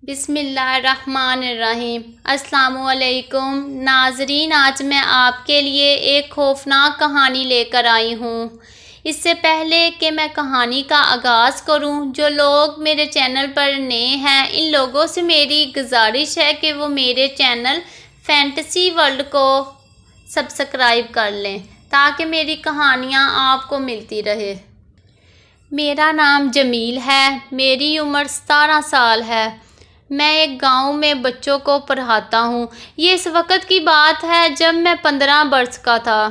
بسم اللہ الرحمن الرحیم۔ السلام علیکم ناظرین، آج میں آپ کے لیے ایک خوفناک کہانی لے کر آئی ہوں۔ اس سے پہلے کہ میں کہانی کا آغاز کروں، جو لوگ میرے چینل پر نئے ہیں ان لوگوں سے میری گزارش ہے کہ وہ میرے چینل فینٹیسی ورلڈ کو سبسکرائب کر لیں تاکہ میری کہانیاں آپ کو ملتی رہے۔ میرا نام جمیل ہے، میری عمر 17 سال ہے۔ میں ایک گاؤں میں بچوں کو پڑھاتا ہوں۔ یہ اس وقت کی بات ہے جب میں 15 برس کا تھا۔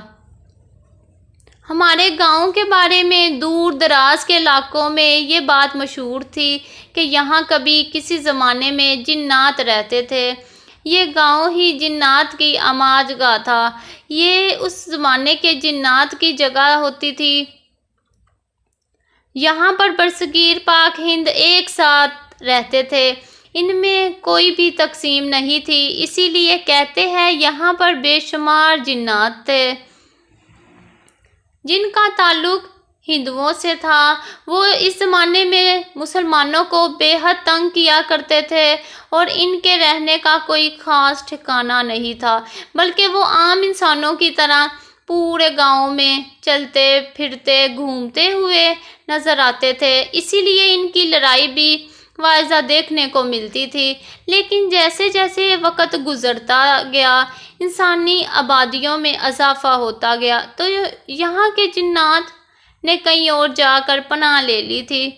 ہمارے گاؤں کے بارے میں دور دراز کے علاقوں میں یہ بات مشہور تھی کہ یہاں کبھی کسی زمانے میں جنات رہتے تھے۔ یہ گاؤں ہی جنات کی آماج گاہ تھا۔ یہ اس زمانے کے جنات کی جگہ ہوتی تھی۔ یہاں پر برصغیر پاک ہند ایک ساتھ رہتے تھے۔ ان میں کوئی بھی تقسیم نہیں تھی، اسی لیے کہتے ہیں یہاں پر بے شمار جنات تھے۔ جن کا تعلق ہندوؤں سے تھا، وہ اس زمانے میں مسلمانوں کو بے حد تنگ کیا کرتے تھے اور ان کے رہنے کا کوئی خاص ٹھکانہ نہیں تھا، بلکہ وہ عام انسانوں کی طرح پورے گاؤں میں چلتے پھرتے گھومتے ہوئے نظر آتے تھے۔ اسی لیے ان کی لڑائی بھی واضح دیکھنے کو ملتی تھی۔ لیکن جیسے جیسے وقت گزرتا گیا، انسانی آبادیوں میں اضافہ ہوتا گیا تو یہاں کے جنات نے کہیں اور جا کر پناہ لے لی تھی،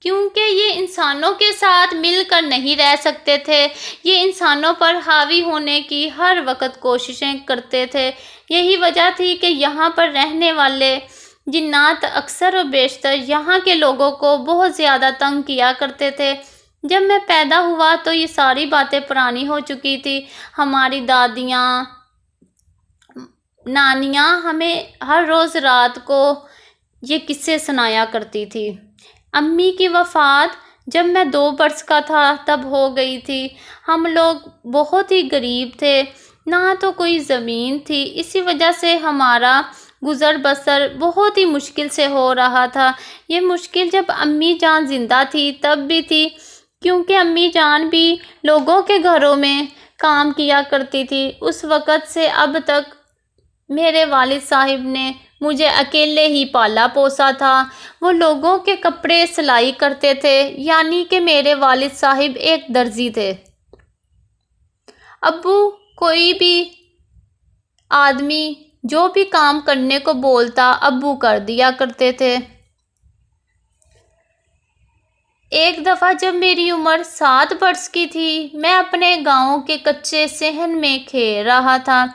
کیونکہ یہ انسانوں کے ساتھ مل کر نہیں رہ سکتے تھے۔ یہ انسانوں پر حاوی ہونے کی ہر وقت کوششیں کرتے تھے۔ یہی وجہ تھی کہ یہاں پر رہنے والے جنات اکثر و بیشتر یہاں کے لوگوں کو بہت زیادہ تنگ کیا کرتے تھے۔ جب میں پیدا ہوا تو یہ ساری باتیں پرانی ہو چکی تھی۔ ہماری دادیاں، نانیاں ہمیں ہر روز رات کو یہ قصے سنایا کرتی تھی۔ امی کی وفات جب میں 2 برس کا تھا تب ہو گئی تھی۔ ہم لوگ بہت ہی غریب تھے، نہ تو کوئی زمین تھی، اسی وجہ سے ہمارا گزر بسر بہت ہی مشکل سے ہو رہا تھا۔ یہ مشکل جب امی جان زندہ تھی تب بھی تھی، کیونکہ امی جان بھی لوگوں کے گھروں میں کام کیا کرتی تھی۔ اس وقت سے اب تک میرے والد صاحب نے مجھے اکیلے ہی پالا پوسا تھا۔ وہ لوگوں کے کپڑے سلائی کرتے تھے، یعنی کہ میرے والد صاحب ایک درزی تھے۔ ابو کوئی بھی آدمی جو بھی کام کرنے کو بولتا ابو کر دیا کرتے تھے۔ ایک دفعہ جب میری عمر 7 برس کی تھی، میں اپنے گاؤں کے کچے صحن میں کھیل رہا تھا۔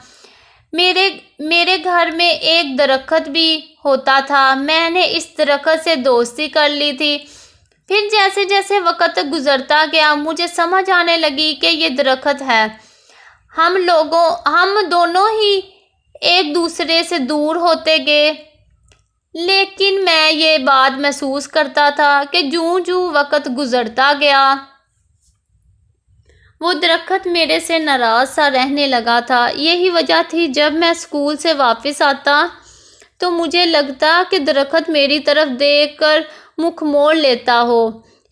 میرے گھر میں ایک درخت بھی ہوتا تھا۔ میں نے اس درخت سے دوستی کر لی تھی۔ پھر جیسے جیسے وقت گزرتا گیا مجھے سمجھ آنے لگی کہ یہ درخت ہے۔ ہم دونوں ہی ایک دوسرے سے دور ہوتے گئے، لیکن میں یہ بات محسوس کرتا تھا کہ جوں جوں وقت گزرتا گیا وہ درخت میرے سے ناراض سا رہنے لگا تھا۔ یہی وجہ تھی جب میں اسکول سے واپس آتا تو مجھے لگتا کہ درخت میری طرف دیکھ کر منہ موڑ لیتا ہو۔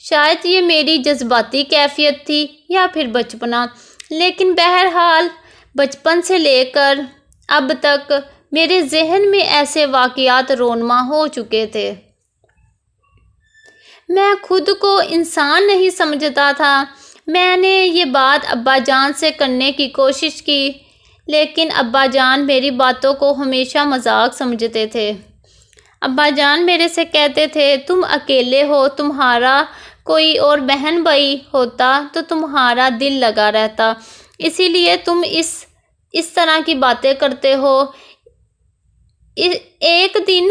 شاید یہ میری جذباتی کیفیت تھی یا پھر بچپنا، لیکن بہرحال بچپن سے لے کر اب تک میرے ذہن میں ایسے واقعات رونما ہو چکے تھے۔ میں خود کو انسان نہیں سمجھتا تھا۔ میں نے یہ بات ابا جان سے کرنے کی کوشش کی، لیکن ابا جان میری باتوں کو ہمیشہ مذاق سمجھتے تھے۔ ابا جان میرے سے کہتے تھے، تم اکیلے ہو، تمہارا کوئی اور بہن بھائی ہوتا تو تمہارا دل لگا رہتا، اسی لیے تم اس طرح کی باتیں کرتے ہو۔ ایک دن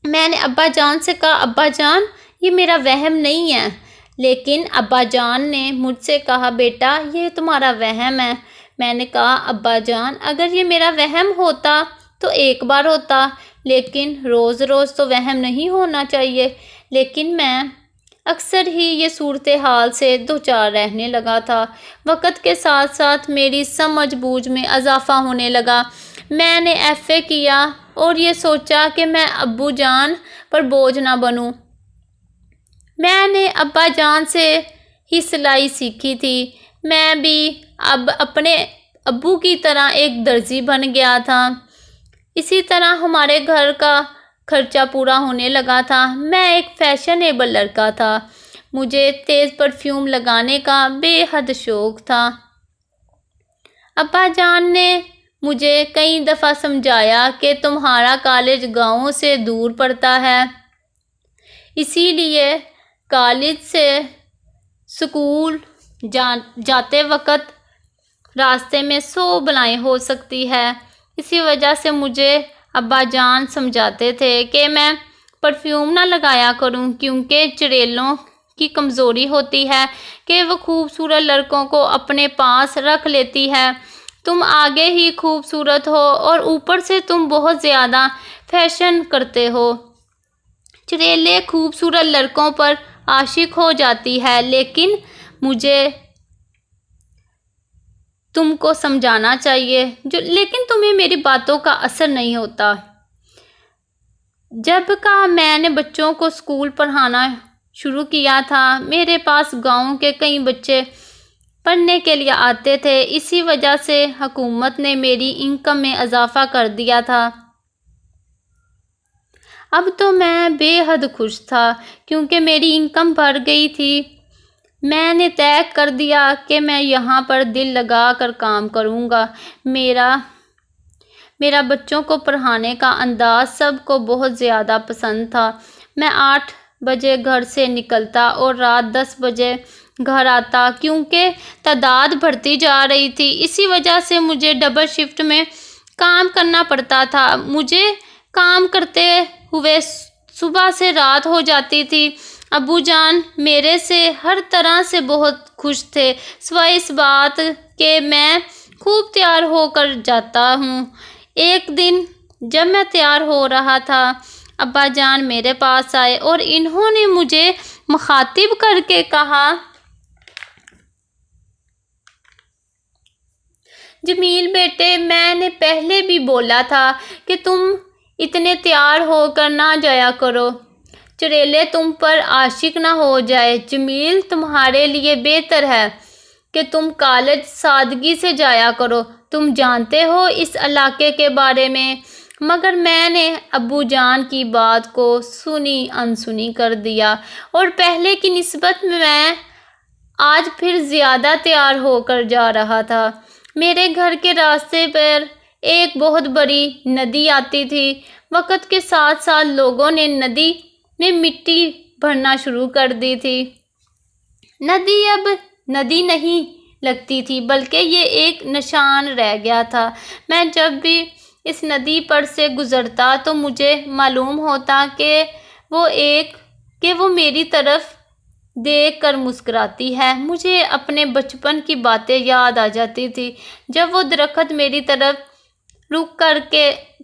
میں نے ابا جان سے کہا، ابا جان یہ میرا وہم نہیں ہے، لیکن ابا جان نے مجھ سے کہا، بیٹا یہ تمہارا وہم ہے۔ میں نے کہا، ابا جان اگر یہ میرا وہم ہوتا تو ایک بار ہوتا، لیکن روز روز تو وہم نہیں ہونا چاہیے۔ لیکن میں اکثر ہی یہ صورتحال سے دوچار رہنے لگا تھا۔ وقت کے ساتھ ساتھ میری سمجھ بوجھ میں اضافہ ہونے لگا۔ میں نے FA کیا اور یہ سوچا کہ میں ابو جان پر بوجھ نہ بنوں۔ میں نے ابا جان سے ہی سلائی سیکھی تھی۔ میں بھی اب اپنے ابو کی طرح ایک درزی بن گیا تھا۔ اسی طرح ہمارے گھر کا خرچہ پورا ہونے لگا تھا۔ میں ایک فیشنیبل لڑکا تھا۔ مجھے تیز پرفیوم لگانے کا بے حد شوق تھا۔ ابا جان نے مجھے کئی دفعہ سمجھایا کہ تمہارا کالج گاؤں سے دور پڑتا ہے، اسی لیے کالج سے اسکول جاتے وقت راستے میں 100 بلائیں ہو سکتی ہے۔ اسی وجہ سے مجھے ابا جان سمجھاتے تھے کہ میں پرفیوم نہ لگایا کروں، کیونکہ چڑیلوں کی کمزوری ہوتی ہے کہ وہ خوبصورت لڑکوں کو اپنے پاس رکھ لیتی ہے۔ تم آگے ہی خوبصورت ہو اور اوپر سے تم بہت زیادہ فیشن کرتے ہو۔ چڑیلیں خوبصورت لڑکوں پر عاشق ہو جاتی ہے، لیکن مجھے تم کو سمجھانا چاہیے، لیکن تمہیں میری باتوں کا اثر نہیں ہوتا۔ جب کا میں نے بچوں کو اسکول پڑھانا شروع کیا تھا، میرے پاس گاؤں کے کئی بچے پڑھنے کے لیے آتے تھے۔ اسی وجہ سے حکومت نے میری انکم میں اضافہ کر دیا تھا۔ اب تو میں بے حد خوش تھا، کیونکہ میری انکم بڑھ گئی تھی۔ میں نے طے کر دیا کہ میں یہاں پر دل لگا کر کام کروں گا۔ میرا بچوں کو پڑھانے کا انداز سب کو بہت زیادہ پسند تھا۔ میں 8 بجے گھر سے نکلتا اور رات 10 بجے گھر آتا، کیونکہ تعداد بڑھتی جا رہی تھی۔ اسی وجہ سے مجھے ڈبل شفٹ میں کام کرنا پڑتا تھا۔ مجھے کام کرتے ہوئے صبح سے رات ہو جاتی تھی۔ ابو جان میرے سے ہر طرح سے بہت خوش تھے، سوائے اس بات کہ میں خوب تیار ہو کر جاتا ہوں۔ ایک دن جب میں تیار ہو رہا تھا، ابا جان میرے پاس آئے اور انہوں نے مجھے مخاطب کر کے کہا، جمیل بیٹے، میں نے پہلے بھی بولا تھا کہ تم اتنے تیار ہو کر نہ جایا کرو، چڑیلیں تم پر عاشق نہ ہو جائے۔ جمیل، تمہارے لیے بہتر ہے کہ تم کالج سادگی سے جایا کرو۔ تم جانتے ہو اس علاقے کے بارے میں۔ مگر میں نے ابو جان کی بات کو سنی انسنی کر دیا اور پہلے کی نسبت میں آج پھر زیادہ تیار ہو کر جا رہا تھا۔ میرے گھر کے راستے پر ایک بہت بڑی ندی آتی تھی۔ وقت کے ساتھ ساتھ لوگوں نے ندی میں مٹی بھرنا شروع کر دی تھی۔ ندی اب ندی نہیں لگتی تھی، بلکہ یہ ایک نشان رہ گیا تھا۔ میں جب بھی اس ندی پر سے گزرتا تو مجھے معلوم ہوتا کہ وہ میری طرف دیکھ کر مسکراتی ہے۔ مجھے اپنے بچپن کی باتیں یاد آ جاتی تھی، جب وہ درخت میری طرف رخ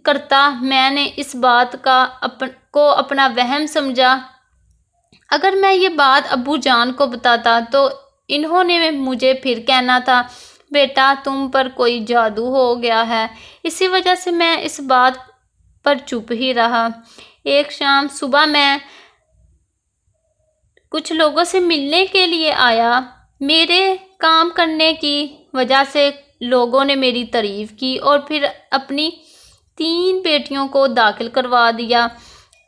کرتا۔ میں نے اس بات کو اپنا وہم سمجھا۔ اگر میں یہ بات ابو جان کو بتاتا تو انہوں نے مجھے پھر کہنا تھا، بیٹا تم پر کوئی جادو ہو گیا ہے۔ اسی وجہ سے میں اس بات پر چپ ہی رہا۔ ایک شام صبح میں کچھ لوگوں سے ملنے کے لیے آیا۔ میرے کام کرنے کی وجہ سے لوگوں نے میری تعریف کی اور پھر اپنی 3 بیٹیوں کو داخل کروا دیا۔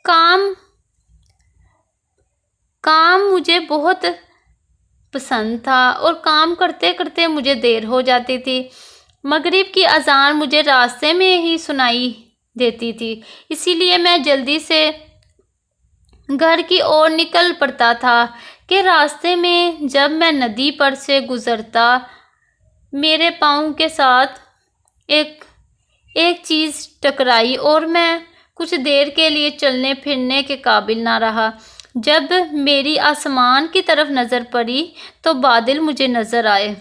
کام مجھے بہت پسند تھا اور کام کرتے کرتے مجھے دیر ہو جاتی تھی۔ مغرب کی اذان مجھے راستے میں ہی سنائی دیتی تھی، اسی لیے میں جلدی سے گھر کی اور نکل پڑتا تھا کہ راستے میں جب میں ندی پر سے گزرتا، میرے پاؤں کے ساتھ ایک چیز ٹکرائی اور میں کچھ دیر کے لیے چلنے پھرنے کے قابل نہ رہا۔ جب میری آسمان کی طرف نظر پڑی تو بادل مجھے نظر آئے۔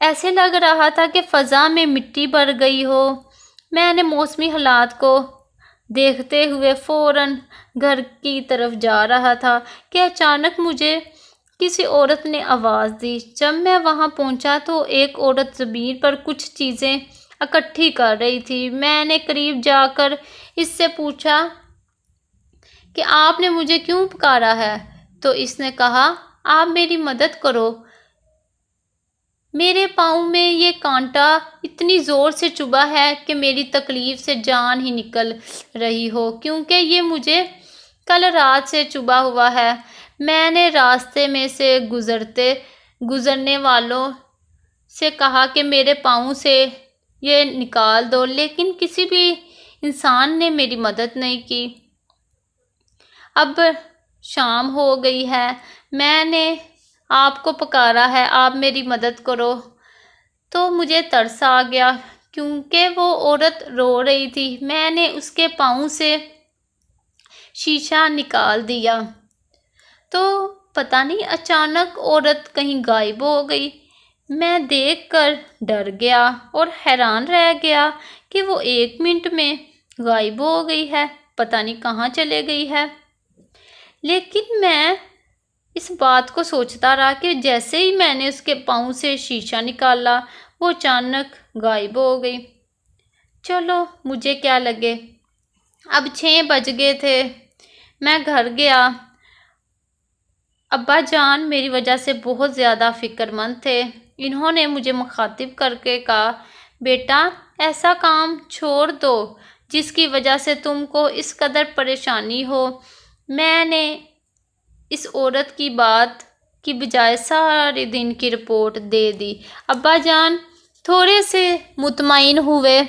ایسے لگ رہا تھا کہ فضا میں مٹی بھر گئی ہو۔ میں نے موسمی حالات کو دیکھتے ہوئے فوراً گھر کی طرف جا رہا تھا کہ اچانک مجھے کسی عورت نے آواز دی۔ جب میں وہاں پہنچا تو ایک عورت زمین پر کچھ چیزیں اکٹھی کر رہی تھی۔ میں نے قریب جا کر اس سے پوچھا کہ آپ نے مجھے کیوں پکارا ہے؟ تو اس نے کہا آپ میری مدد کرو، میرے پاؤں میں یہ کانٹا اتنی زور سے چبھا ہے کہ میری تکلیف سے جان ہی نکل رہی ہو، کیونکہ یہ مجھے کل رات سے چبھا ہوا ہے۔ میں نے راستے میں سے گزرنے والوں سے کہا کہ میرے پاؤں سے یہ نکال دو، لیکن کسی بھی انسان نے میری مدد نہیں کی۔ اب شام ہو گئی ہے، میں نے آپ کو پکارا ہے، آپ میری مدد کرو۔ تو مجھے ترس آ گیا کیونکہ وہ عورت رو رہی تھی۔ میں نے اس کے پاؤں سے شیشہ نکال دیا تو پتہ نہیں اچانک عورت کہیں غائب ہو گئی۔ میں دیکھ کر ڈر گیا اور حیران رہ گیا کہ وہ 1 منٹ میں غائب ہو گئی ہے، پتہ نہیں کہاں چلے گئی ہے۔ لیکن میں اس بات کو سوچتا رہا کہ جیسے ہی میں نے اس کے پاؤں سے شیشہ نکالا وہ اچانک غائب ہو گئی۔ چلو مجھے کیا لگے، اب 6 بج گئے تھے۔ میں گھر گیا۔ ابا جان میری وجہ سے بہت زیادہ فکر مند تھے۔ انہوں نے مجھے مخاطب کر کے کہا، بیٹا ایسا کام چھوڑ دو جس کی وجہ سے تم کو اس قدر پریشانی ہو۔ میں نے اس عورت کی بات کی بجائے سارے دن کی رپورٹ دے دی۔ ابا جان تھوڑے سے مطمئن ہوئے۔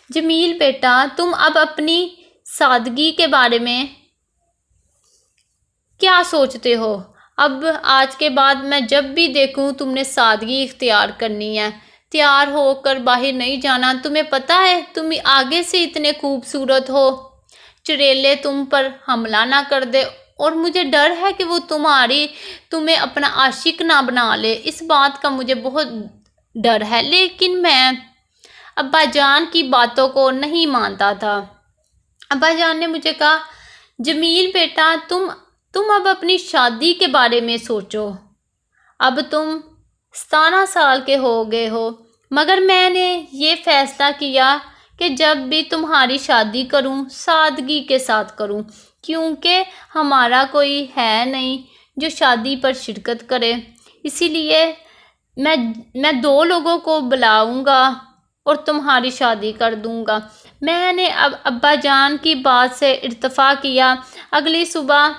جمیل بیٹا تم اب اپنی سادگی کے بارے میں کیا سوچتے ہو؟ اب آج کے بعد میں جب بھی دیکھوں تم نے سادگی اختیار کرنی ہے، تیار ہو کر باہر نہیں جانا۔ تمہیں پتہ ہے تم آگے سے اتنے خوبصورت ہو، چڑیلے تم پر حملہ نہ کر دے، اور مجھے ڈر ہے کہ وہ تمہیں اپنا عاشق نہ بنا لے۔ اس بات کا مجھے بہت ڈر ہے۔ لیکن میں ابا جان کی باتوں کو نہیں مانتا تھا۔ ابا جان نے مجھے کہا، جمیل بیٹا تم اب اپنی شادی کے بارے میں سوچو۔ اب تم 17 سال کے ہو گئے ہو، مگر میں نے یہ فیصلہ کیا کہ جب بھی تمہاری شادی کروں سادگی کے ساتھ کروں، کیونکہ ہمارا کوئی ہے نہیں جو شادی پر شرکت کرے۔ اسی لیے میں 2 لوگوں کو بلاؤں گا اور تمہاری شادی کر دوں گا۔ میں نے اب ابا جان کی بات سے اتفاق کیا۔ اگلی صبح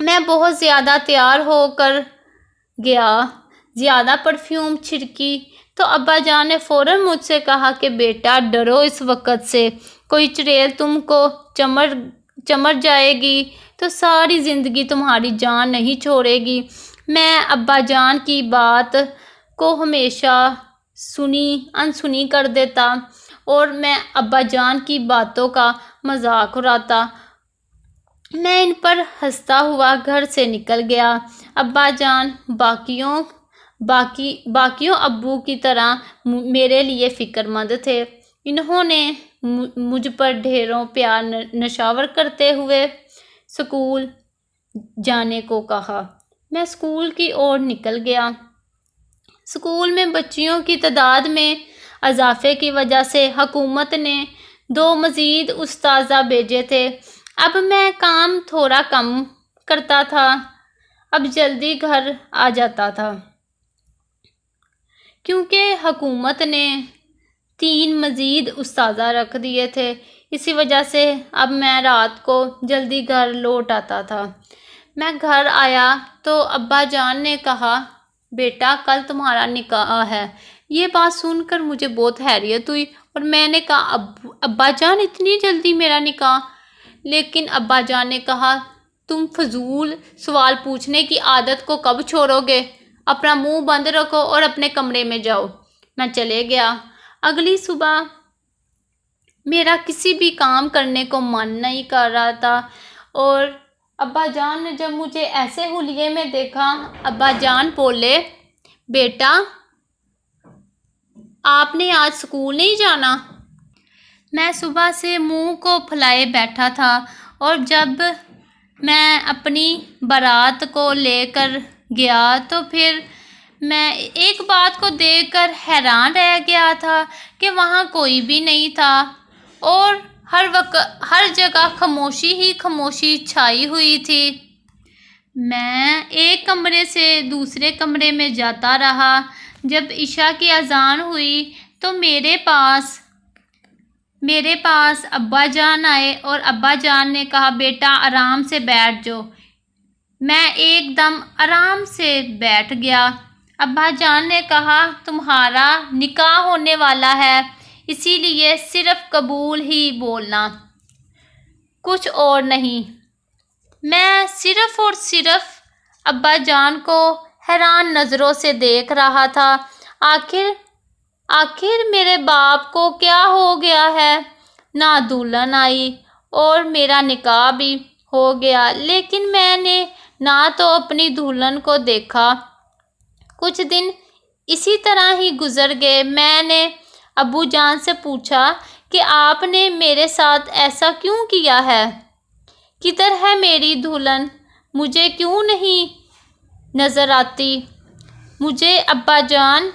میں بہت زیادہ تیار ہو کر گیا، زیادہ پرفیوم چھڑکی تو ابا جان نے فوراً مجھ سے کہا کہ بیٹا ڈرو اس وقت سے، کوئی چڑیل تم کو چمر جائے گی تو ساری زندگی تمہاری جان نہیں چھوڑے گی۔ میں ابا جان کی بات کو ہمیشہ انسنی کر دیتا اور میں ابا جان کی باتوں کا مذاق اڑاتا۔ میں ان پر ہنستا ہوا گھر سے نکل گیا۔ ابا جان باقیوں ابو کی طرح میرے لیے فکر مند تھے۔ انہوں نے مجھ پر ڈھیروں پیار نشور کرتے ہوئے اسکول جانے کو کہا۔ میں اسکول کی اور نکل گیا۔ اسکول میں بچیوں کی تعداد میں اضافے کی وجہ سے حکومت نے 2 مزید اساتذہ بھیجے تھے۔ اب میں کام تھوڑا کم کرتا تھا، اب جلدی گھر آ جاتا تھا، کیونکہ حکومت نے 3 مزید اساتذہ رکھ دیے تھے۔ اسی وجہ سے اب میں رات کو جلدی گھر لوٹ آتا تھا۔ میں گھر آیا تو ابا جان نے کہا، بیٹا کل تمہارا نکاح ہے۔ یہ بات سن کر مجھے بہت حیرت ہوئی اور میں نے کہا، ابا جان اتنی جلدی میرا نکاح؟ لیکن ابا جان نے کہا، تم فضول سوال پوچھنے کی عادت کو کب چھوڑو گے؟ اپنا منہ بند رکھو اور اپنے کمرے میں جاؤ۔ میں چلے گیا۔ اگلی صبح میرا کسی بھی کام کرنے کو من نہیں کر رہا تھا اور ابا جان نے جب مجھے ایسے حلیے میں دیکھا، ابا جان بولے، بیٹا آپ نے آج اسکول نہیں جانا؟ میں صبح سے منہ کو پھلائے بیٹھا تھا اور جب میں اپنی بارات کو لے کر گیا تو پھر میں ایک بات کو دیکھ کر حیران رہ گیا تھا کہ وہاں کوئی بھی نہیں تھا اور ہر جگہ خاموشی ہی خاموشی چھائی ہوئی تھی۔ میں ایک کمرے سے دوسرے کمرے میں جاتا رہا۔ جب عشاء کی اذان ہوئی تو میرے پاس ابا جان آئے اور ابا جان نے کہا بیٹا آرام سے بیٹھ جاؤ۔ میں ایک دم آرام سے بیٹھ گیا۔ ابا جان نے کہا تمہارا نکاح ہونے والا ہے، اسی لیے صرف قبول ہی بولنا، کچھ اور نہیں۔ میں صرف اور صرف ابا جان کو حیران نظروں سے دیکھ رہا تھا۔ آخر میرے باپ کو کیا ہو گیا ہے؟ نہ دلہن آئی اور میرا نکاح بھی ہو گیا، لیکن میں نے نہ تو اپنی دلہن کو دیکھا۔ کچھ دن اسی طرح ہی گزر گئے۔ میں نے ابو جان سے پوچھا کہ آپ نے میرے ساتھ ایسا کیوں کیا ہے؟ کدھر ہے میری دلہن؟ مجھے کیوں نہیں نظر آتی؟ مجھے ابا جان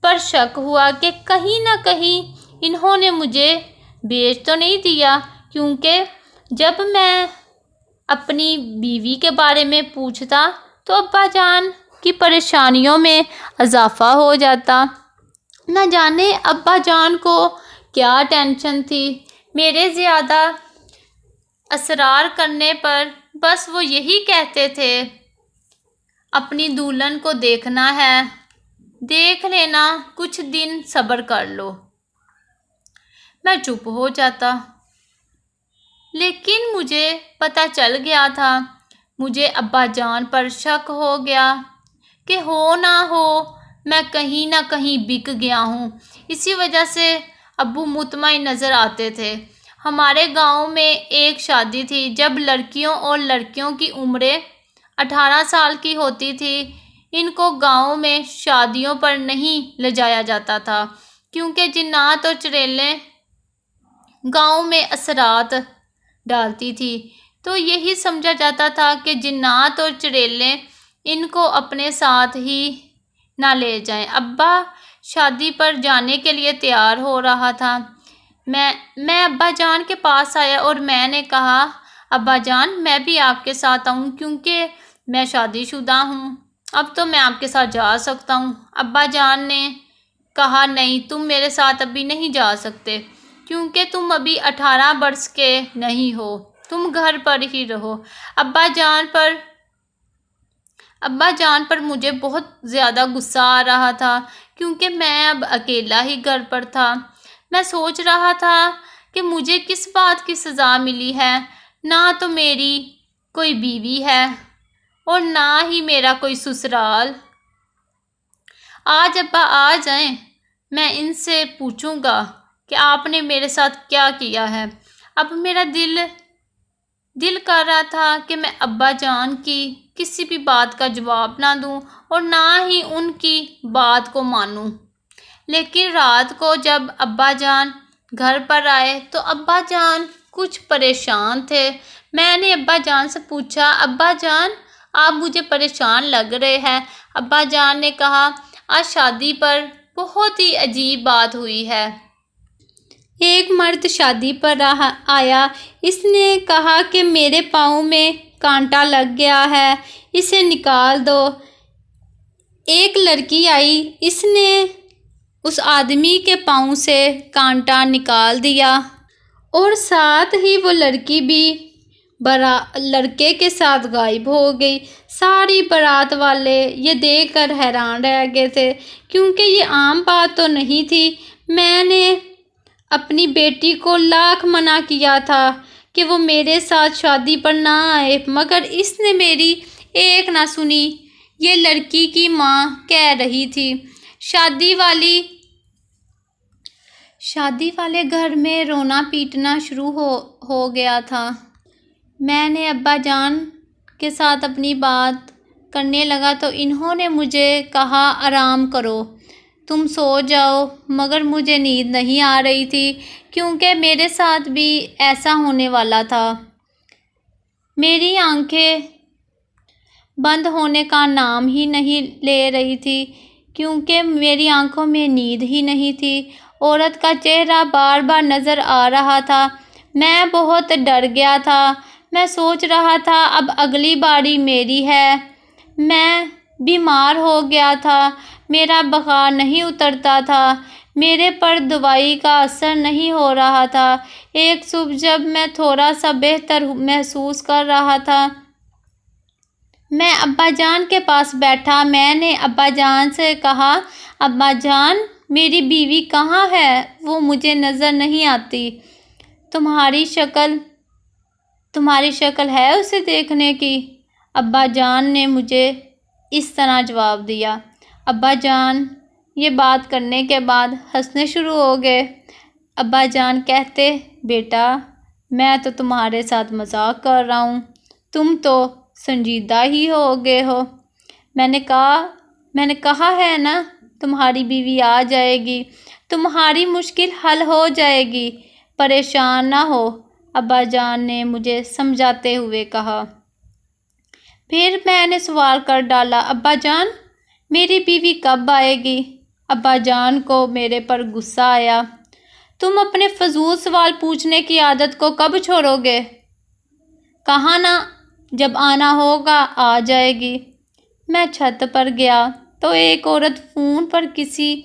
پر شک ہوا کہ کہیں نہ کہیں انہوں نے مجھے بیچ تو نہیں دیا، کیونکہ جب میں اپنی بیوی کے بارے میں پوچھتا تو ابا جان کی پریشانیوں میں اضافہ ہو جاتا۔ نہ جانے ابا جان کو کیا ٹینشن تھی میرے زیادہ اصرار کرنے پر۔ بس وہ یہی کہتے تھے اپنی دلہن کو دیکھنا ہے، دیکھ لینا، کچھ دن صبر کر لو۔ میں چپ ہو جاتا، لیکن مجھے پتہ چل گیا تھا، مجھے ابا جان پر شک ہو گیا کہ ہو نہ ہو میں کہیں نہ کہیں بک گیا ہوں۔ اسی وجہ سے ابو مطمئن نظر آتے تھے۔ ہمارے گاؤں میں ایک شادی تھی۔ جب لڑکیوں اور لڑکیوں کی عمریں 18 سال کی ہوتی تھی، ان کو گاؤں میں شادیوں پر نہیں لے جایا جاتا تھا، کیونکہ جنات اور چڑیلیں گاؤں میں اثرات ڈالتی تھی۔ تو یہی سمجھا جاتا تھا کہ جنات اور چڑیلیں ان کو اپنے ساتھ ہی نہ لے جائیں۔ ابا شادی پر جانے کے لیے تیار ہو رہا تھا۔ میں ابا جان کے پاس آیا اور میں نے کہا ابا جان میں بھی آپ کے ساتھ آؤں، کیونکہ میں شادی شدہ ہوں، اب تو میں آپ کے ساتھ جا سکتا ہوں۔ ابا جان نے کہا نہیں، تم میرے ساتھ ابھی نہیں جا سکتے، کیونکہ تم ابھی 18 برس کے نہیں ہو، تم گھر پر ہی رہو۔ ابا جان پر مجھے بہت زیادہ غصہ آ رہا تھا، کیونکہ میں اب اکیلا ہی گھر پر تھا۔ میں سوچ رہا تھا کہ مجھے کس بات کی سزا ملی ہے، نہ تو میری کوئی بیوی ہے اور نہ ہی میرا کوئی سسرال۔ آج ابا آ جائیں، میں ان سے پوچھوں گا کہ آپ نے میرے ساتھ کیا کیا ہے۔ اب میرا دل کر رہا تھا کہ میں ابا جان کی کسی بھی بات کا جواب نہ دوں اور نہ ہی ان کی بات کو مانوں۔ لیکن رات کو جب ابا جان گھر پر آئے تو ابا جان کچھ پریشان تھے۔ میں نے ابا جان سے پوچھا ابا جان آپ مجھے پریشان لگ رہے ہیں۔ ابا جان نے کہا آج شادی پر بہت ہی عجیب بات ہوئی ہے۔ ایک مرد شادی پر آیا، اس نے کہا کہ میرے پاؤں میں کانٹا لگ گیا ہے، اسے نکال دو۔ ایک لڑکی آئی، اس نے اس آدمی کے پاؤں سے کانٹا نکال دیا اور ساتھ ہی وہ لڑکی بھی لڑکے کے ساتھ غائب ہو گئی۔ ساری بارات والے یہ دیکھ کر حیران رہ گئے تھے، کیونکہ یہ عام بات تو نہیں تھی۔ میں نے اپنی بیٹی کو لاکھ منع کیا تھا کہ وہ میرے ساتھ شادی پر نہ آئے، مگر اس نے میری ایک نہ سنی۔ یہ لڑکی کی ماں کہہ رہی تھی۔ شادی والے گھر میں رونا پیٹنا شروع ہو گیا تھا۔ میں نے ابا جان کے ساتھ اپنی بات کرنے لگا تو انہوں نے مجھے کہا آرام کرو، تم سو جاؤ، مگر مجھے نیند نہیں آ رہی تھی، کیونکہ میرے ساتھ بھی ایسا ہونے والا تھا۔ میری آنکھیں بند ہونے کا نام ہی نہیں لے رہی تھی، کیونکہ میری آنکھوں میں نیند ہی نہیں تھی۔ عورت کا چہرہ بار بار نظر آ رہا تھا۔ میں بہت ڈر گیا تھا۔ میں سوچ رہا تھا اب اگلی باری میری ہے۔ میں بیمار ہو گیا تھا، میرا بخار نہیں اترتا تھا، میرے پر دوائی کا اثر نہیں ہو رہا تھا۔ ایک صبح جب میں تھوڑا سا بہتر محسوس کر رہا تھا، میں ابا جان کے پاس بیٹھا۔ میں نے ابا جان سے کہا، ابا جان، میری بیوی کہاں ہے؟ وہ مجھے نظر نہیں آتی۔ تمہاری شکل ہے اسے دیکھنے کی؟ ابا جان نے مجھے اس طرح جواب دیا۔ ابا جان یہ بات کرنے کے بعد ہنسنے شروع ہو گئے۔ ابا جان کہتے، بیٹا، میں تو تمہارے ساتھ مذاق کر رہا ہوں، تم تو سنجیدہ ہی ہو گئے ہو۔ میں نے کہا ہے نا، تمہاری بیوی آ جائے گی، تمہاری مشکل حل ہو جائے گی، پریشان نہ ہو، ابا جان نے مجھے سمجھاتے ہوئے کہا۔ پھر میں نے سوال کر ڈالا، ابا جان، میری بیوی کب آئے گی؟ ابا جان کو میرے پر غصہ آیا۔ تم اپنے فضول سوال پوچھنے کی عادت کو کب چھوڑو گے؟ کہا نا، جب آنا ہوگا آ جائے گی۔ میں چھت پر گیا تو ایک عورت فون پر کسی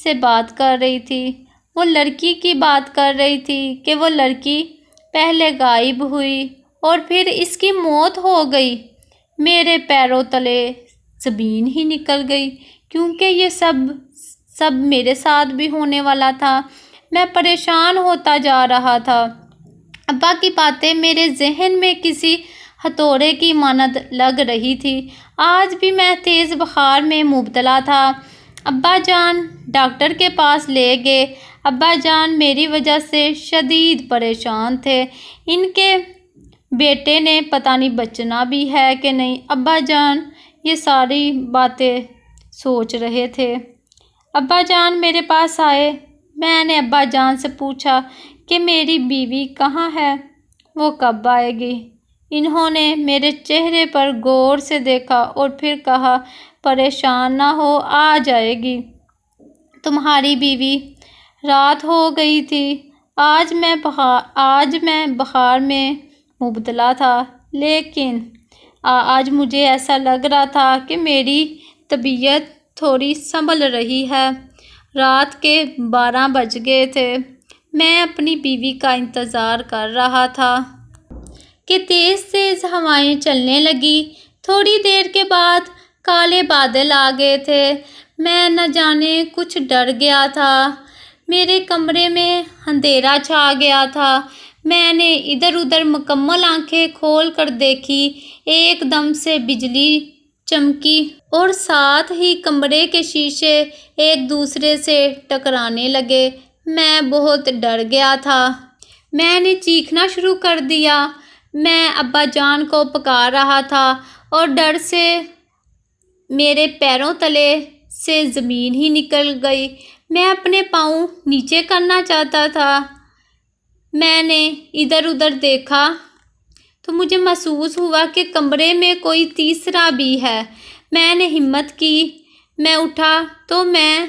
سے بات کر رہی تھی۔ وہ لڑکی کی بات کر رہی تھی کہ وہ لڑکی پہلے غائب ہوئی اور پھر اس کی موت ہو گئی۔ میرے پیروں تلے زمین ہی نکل گئی، کیونکہ یہ سب میرے ساتھ بھی ہونے والا تھا۔ میں پریشان ہوتا جا رہا تھا۔ ابا کی باتیں میرے ذہن میں کسی ہتھوڑے کی مانند لگ رہی تھی۔ آج بھی میں تیز بخار میں مبتلا تھا۔ ابا جان ڈاکٹر کے پاس لے گئے۔ ابا جان میری وجہ سے شدید پریشان تھے۔ ان کے بیٹے نے پتہ نہیں بچنا بھی ہے کہ نہیں۔ ابا جان یہ ساری باتیں سوچ رہے تھے۔ ابا جان میرے پاس آئے۔ میں نے ابا جان سے پوچھا کہ میری بیوی کہاں ہے، وہ کب آئے گی؟ انہوں نے میرے چہرے پر غور سے دیکھا اور پھر کہا، پریشان نہ ہو، آ جائے گی۔ تمہاری بیوی رات ہو گئی تھی۔ آج میں بخار میں مبتلا تھا، لیکن آج مجھے ایسا لگ رہا تھا کہ میری طبیعت تھوڑی سنبھل رہی ہے۔ رات کے 12 بج گئے تھے۔ میں اپنی بیوی کا انتظار کر رہا تھا کہ تیز تیز ہوائیں چلنے لگیں۔ تھوڑی دیر کے بعد کالے بادل آ گئے تھے۔ میں نہ جانے کچھ ڈر گیا تھا۔ میرے کمرے میں اندھیرا چھا گیا تھا۔ میں نے ادھر ادھر مکمل آنکھیں کھول کر دیکھی۔ ایک دم سے بجلی چمکی اور ساتھ ہی کمرے کے شیشے ایک دوسرے سے ٹکرانے لگے۔ میں بہت ڈر گیا تھا۔ میں نے چیخنا شروع کر دیا۔ میں ابا جان کو پکار رہا تھا اور ڈر سے میرے پیروں تلے سے زمین ہی نکل گئی۔ میں اپنے پاؤں نیچے کرنا چاہتا تھا۔ میں نے ادھر ادھر دیکھا تو مجھے محسوس ہوا کہ کمرے میں کوئی تیسرا بھی ہے۔ میں نے ہمت کی، میں اٹھا تو میں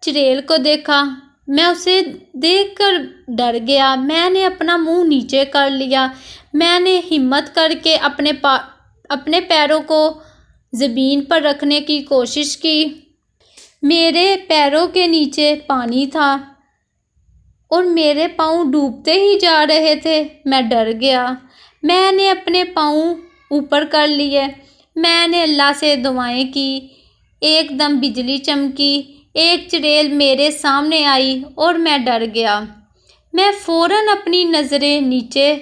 چڑیل کو دیکھا۔ میں اسے دیکھ کر ڈر گیا۔ میں نے اپنا منہ نیچے کر لیا۔ میں نے ہمت کر کے اپنے پیروں کو زمین پر رکھنے کی کوشش کی۔ میرے پیروں کے نیچے پانی تھا اور میرے پاؤں ڈوبتے ہی جا رہے تھے۔ میں ڈر گیا۔ میں نے اپنے پاؤں اوپر کر لیے۔ میں نے اللہ سے دعائیں کی۔ ایک دم بجلی چمکی۔ ایک چڑیل میرے سامنے آئی اور میں ڈر گیا۔ میں فوراً اپنی نظریں نیچے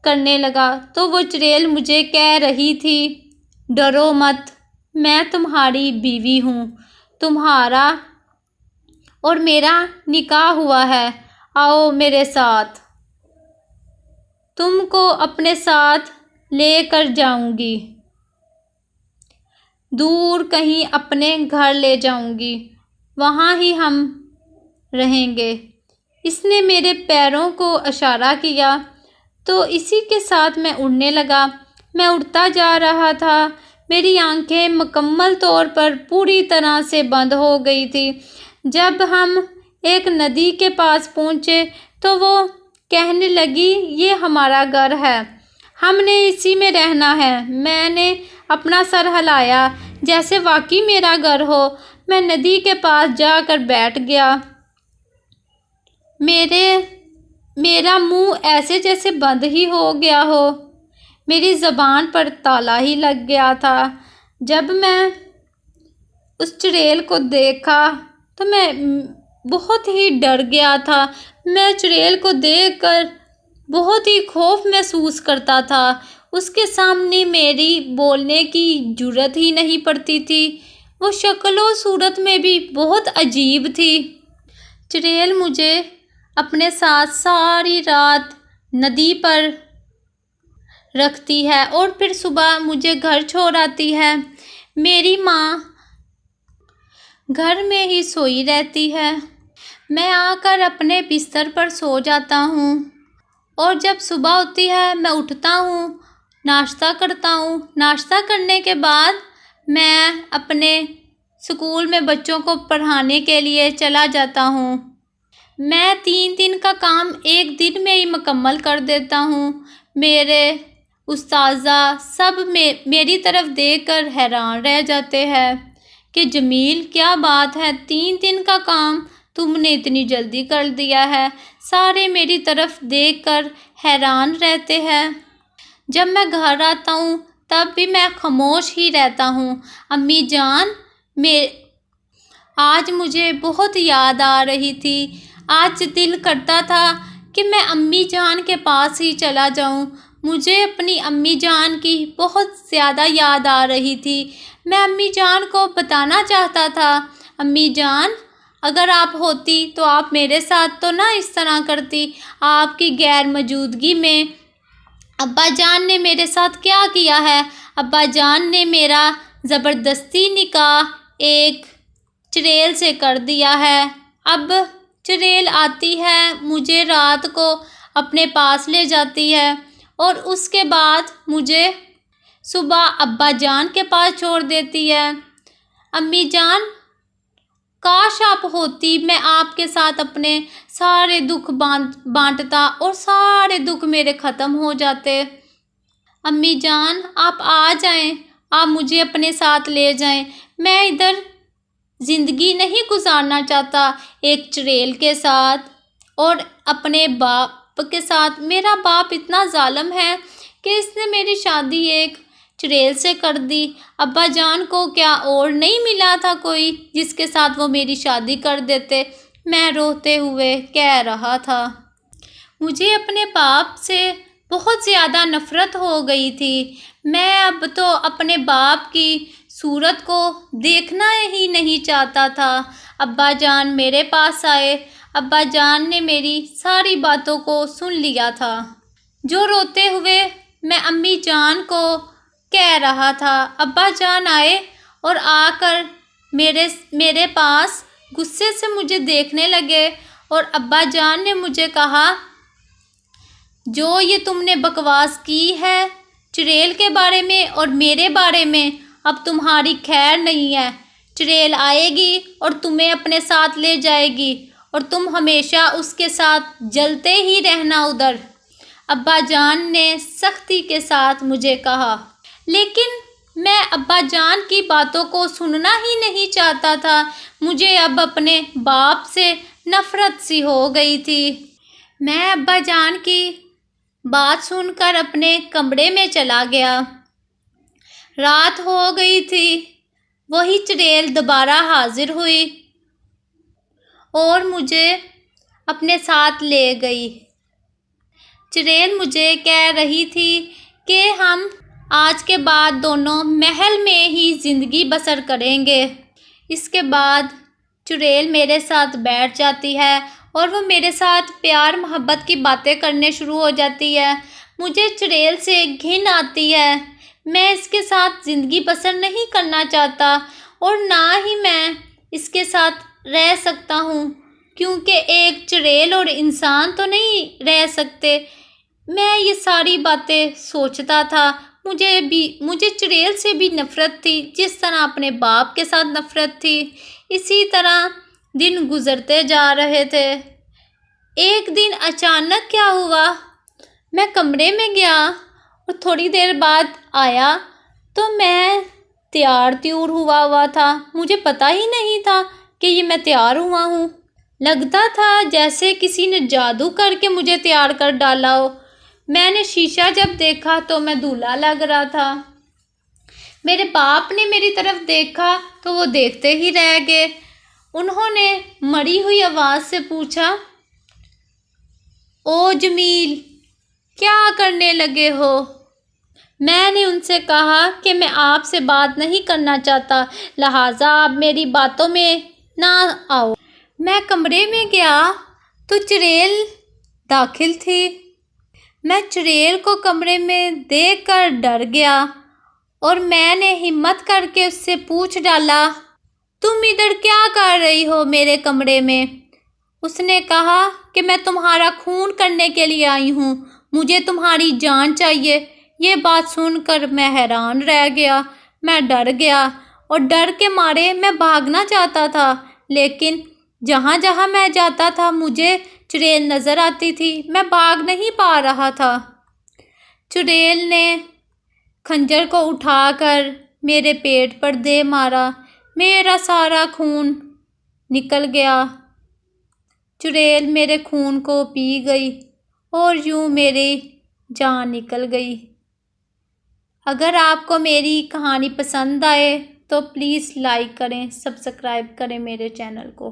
کرنے لگا تو وہ چڑیل مجھے کہہ رہی تھی، ڈرو مت، میں تمہاری بیوی ہوں، تمہارا اور میرا نکاح ہوا ہے، آؤ میرے ساتھ، تم کو اپنے ساتھ لے کر جاؤں گی، دور کہیں اپنے گھر لے جاؤں گی، وہاں ہی ہم رہیں گے۔ اس نے میرے پیروں کو اشارہ کیا تو اسی کے ساتھ میں اڑنے لگا۔ میں اڑتا جا رہا تھا۔ میری آنکھیں مکمل طور پر پوری طرح سے بند ہو گئی تھی۔ جب ہم ایک ندی کے پاس پہنچے تو وہ کہنے لگی یہ ہمارا گھر ہے، ہم نے اسی میں رہنا ہے۔ میں نے اپنا سر ہلایا جیسے واقعی میرا گھر ہو۔ میں ندی کے پاس جا کر بیٹھ گیا۔ میرا منہ ایسے جیسے بند ہی ہو گیا ہو، میری زبان پر تالا ہی لگ گیا تھا۔ جب میں اس چڑیل کو دیکھا تو میں بہت ہی ڈر گیا تھا۔ میں چڑیل کو دیکھ کر بہت ہی خوف محسوس کرتا تھا۔ اس کے سامنے میری بولنے کی جرأت ہی نہیں پڑتی تھی۔ وہ شکل و صورت میں بھی بہت عجیب تھی۔ چڑیل مجھے اپنے ساتھ ساری رات ندی پر رکھتی ہے اور پھر صبح مجھے گھر چھوڑ آتی ہے۔ میری ماں گھر میں ہی سوئی رہتی ہے۔ میں آ کر اپنے بستر پر سو جاتا ہوں اور جب صبح ہوتی ہے میں اٹھتا ہوں، ناشتہ کرتا ہوں۔ ناشتہ کرنے کے بعد میں اپنے اسکول میں بچوں کو پڑھانے کے لیے چلا جاتا ہوں۔ میں 3 دن کا کام ایک دن میں ہی مکمل کر دیتا ہوں۔ میرے اساتذہ سب میری طرف دیکھ کر حیران رہ جاتے ہیں کہ جمیل کیا بات ہے، 3 دن کا کام تم نے اتنی جلدی کر دیا ہے۔ سارے میری طرف دیکھ کر حیران رہتے ہیں۔ جب میں گھر آتا ہوں تب بھی میں خاموش ہی رہتا ہوں۔ امی جان آج مجھے بہت یاد آ رہی تھی۔ آج دل کرتا تھا کہ میں امی جان کے پاس ہی چلا جاؤں۔ مجھے اپنی امی جان کی بہت زیادہ یاد آ رہی تھی۔ میں امی جان کو بتانا چاہتا تھا، امی جان اگر آپ ہوتی تو آپ میرے ساتھ تو نہ اس طرح کرتی۔ آپ کی غیر موجودگی میں ابا جان نے میرے ساتھ کیا کیا ہے؟ ابا جان نے میرا زبردستی نکاح ایک چڑیل سے کر دیا ہے۔ اب چڑیل آتی ہے، مجھے رات کو اپنے پاس لے جاتی ہے اور اس کے بعد مجھے صبح ابا جان کے پاس چھوڑ دیتی ہے۔ امی جان کاش آپ ہوتی، میں آپ کے ساتھ اپنے سارے دکھ بانٹتا اور سارے دکھ میرے ختم ہو جاتے۔ امی جان آپ آ جائیں، آپ مجھے اپنے ساتھ لے جائیں۔ میں ادھر زندگی نہیں گزارنا چاہتا ایک چڑیل کے ساتھ اور اپنے باپ کے ساتھ۔ میرا باپ اتنا ظالم ہے کہ اس نے میری شادی ایک چڑیل سے کر دی۔ ابا جان کو کیا اور نہیں ملا تھا کوئی جس کے ساتھ وہ میری شادی کر دیتے؟ میں روتے ہوئے کہہ رہا تھا۔ مجھے اپنے باپ سے بہت زیادہ نفرت ہو گئی تھی۔ میں اب تو اپنے باپ کی صورت کو دیکھنا ہی نہیں چاہتا تھا۔ ابا جان میرے پاس آئے۔ ابا جان نے میری ساری باتوں کو سن لیا تھا جو روتے ہوئے میں امی جان کو کہہ رہا تھا۔ ابا جان آئے اور آ کر میرے پاس غصے سے مجھے دیکھنے لگے اور ابا جان نے مجھے کہا، جو یہ تم نے بکواس کی ہے چڑیل کے بارے میں اور میرے بارے میں، اب تمہاری خیر نہیں ہے۔ چڑیل آئے گی اور تمہیں اپنے ساتھ لے جائے گی اور تم ہمیشہ اس کے ساتھ جلتے ہی رہنا ادھر۔ ابا جان نے سختی کے ساتھ مجھے کہا، لیکن میں ابا جان کی باتوں کو سننا ہی نہیں چاہتا تھا۔ مجھے اب اپنے باپ سے نفرت سی ہو گئی تھی۔ میں ابا جان کی بات سن کر اپنے کمرے میں چلا گیا۔ رات ہو گئی تھی۔ وہی چڑیل دوبارہ حاضر ہوئی اور مجھے اپنے ساتھ لے گئی۔ چڑیل مجھے کہہ رہی تھی کہ ہم آج کے بعد دونوں محل میں ہی زندگی بسر کریں گے۔ اس کے بعد چڑیل میرے ساتھ بیٹھ جاتی ہے اور وہ میرے ساتھ پیار محبت کی باتیں کرنے شروع ہو جاتی ہے۔ مجھے چڑیل سے گھن آتی ہے۔ میں اس کے ساتھ زندگی بسر نہیں کرنا چاہتا اور نہ ہی میں اس کے ساتھ رہ سکتا ہوں، کیونکہ ایک چڑیل اور انسان تو نہیں رہ سکتے۔ میں یہ ساری باتیں سوچتا تھا۔ مجھے چڑیل سے بھی نفرت تھی جس طرح اپنے باپ کے ساتھ نفرت تھی۔ اسی طرح دن گزرتے جا رہے تھے۔ ایک دن اچانک کیا ہوا، میں کمرے میں گیا اور تھوڑی دیر بعد آیا تو میں تیار تیور ہوا تھا۔ مجھے پتہ ہی نہیں تھا کہ یہ میں تیار ہوا ہوں۔ لگتا تھا جیسے کسی نے جادو کر کے مجھے تیار کر ڈالا ہو۔ میں نے شیشہ جب دیکھا تو میں دولہا لگ رہا تھا۔ میرے باپ نے میری طرف دیکھا تو وہ دیکھتے ہی رہ گئے۔ انہوں نے مری ہوئی آواز سے پوچھا، او جمیل، کیا کرنے لگے ہو؟ میں نے ان سے کہا کہ میں آپ سے بات نہیں کرنا چاہتا، لہٰذا آپ میری باتوں میں نہ آؤ۔ میں کمرے میں گیا تو چڑیل داخل تھی۔ میں چڑیل کو کمرے میں دیکھ کر ڈر گیا اور میں نے ہمت کر کے اس سے پوچھ ڈالا، تم ادھر کیا کر رہی ہو میرے کمرے میں؟ اس نے کہا کہ میں تمہارا خون کرنے کے لیے آئی ہوں، مجھے تمہاری جان چاہیے۔ یہ بات سن کر میں حیران رہ گیا۔ میں ڈر گیا اور ڈر کے مارے میں بھاگنا چاہتا تھا، لیکن جہاں جہاں میں جاتا تھا مجھے چڑیل نظر آتی تھی، میں بھاگ نہیں پا رہا تھا۔ چڑیل نے خنجر کو اٹھا کر میرے پیٹ پر دے مارا، میرا سارا خون نکل گیا۔ چڑیل میرے خون کو پی گئی اور یوں میری جان نکل گئی۔ اگر آپ کو میری کہانی پسند آئے تو پلیز لائک کریں، سبسکرائب کریں میرے چینل کو۔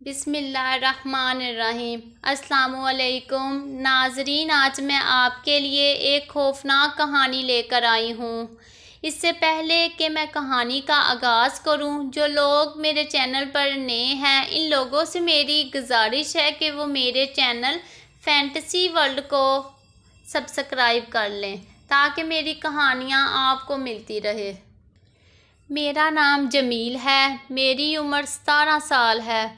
بسم اللہ الرحمن الرحیم۔ السلام علیکم ناظرین، آج میں آپ کے لیے ایک خوفناک کہانی لے کر آئی ہوں۔ اس سے پہلے کہ میں کہانی کا آغاز کروں، جو لوگ میرے چینل پر نئے ہیں ان لوگوں سے میری گزارش ہے کہ وہ میرے چینل فینٹیسی ورلڈ کو سبسکرائب کر لیں تاکہ میری کہانیاں آپ کو ملتی رہے۔ میرا نام جمیل ہے، میری عمر 17 سال ہے۔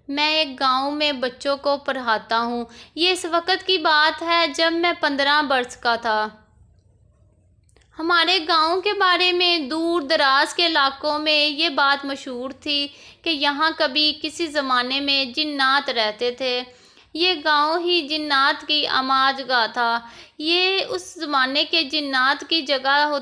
میں ایک گاؤں میں بچوں کو پڑھاتا ہوں۔ یہ اس وقت کی بات ہے جب میں 15 برس کا تھا۔ ہمارے گاؤں کے بارے میں دور دراز کے علاقوں میں یہ بات مشہور تھی کہ یہاں کبھی کسی زمانے میں جنات رہتے تھے۔ یہ گاؤں ہی جنات کی آماج گاہ تھا۔ یہ اس زمانے کے جنات کی جگہ ہوتی